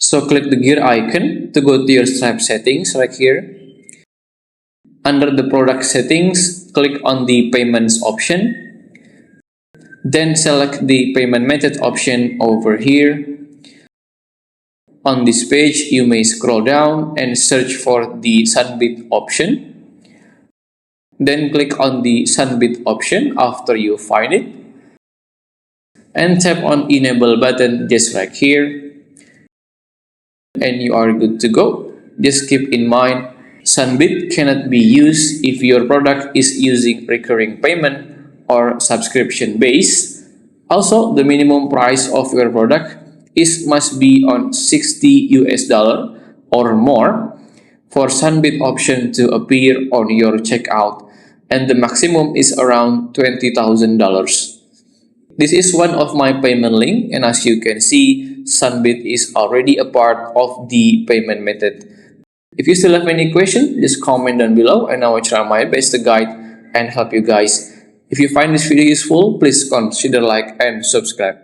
So click the gear icon to go to your Stripe settings right here. Under the product settings, click on the payments option. Then select the payment method option over here. On this page, you may scroll down and search for the Sunbit option. Then click on the Sunbit option after you find it. And tap on enable button just right here. And you are good to go. Just keep in mind, Sunbit cannot be used if your product is using recurring payment or subscription base. Also, the minimum price of your product must be on $60 or more for Sunbit option to appear on your checkout, and the maximum is around $20,000. This is one of my payment link, and as you can see, Sunbit is already a part of the payment method. If you still have any question, just comment down below and I will try my best to guide and help you guys. If you find this video useful, please consider like and subscribe.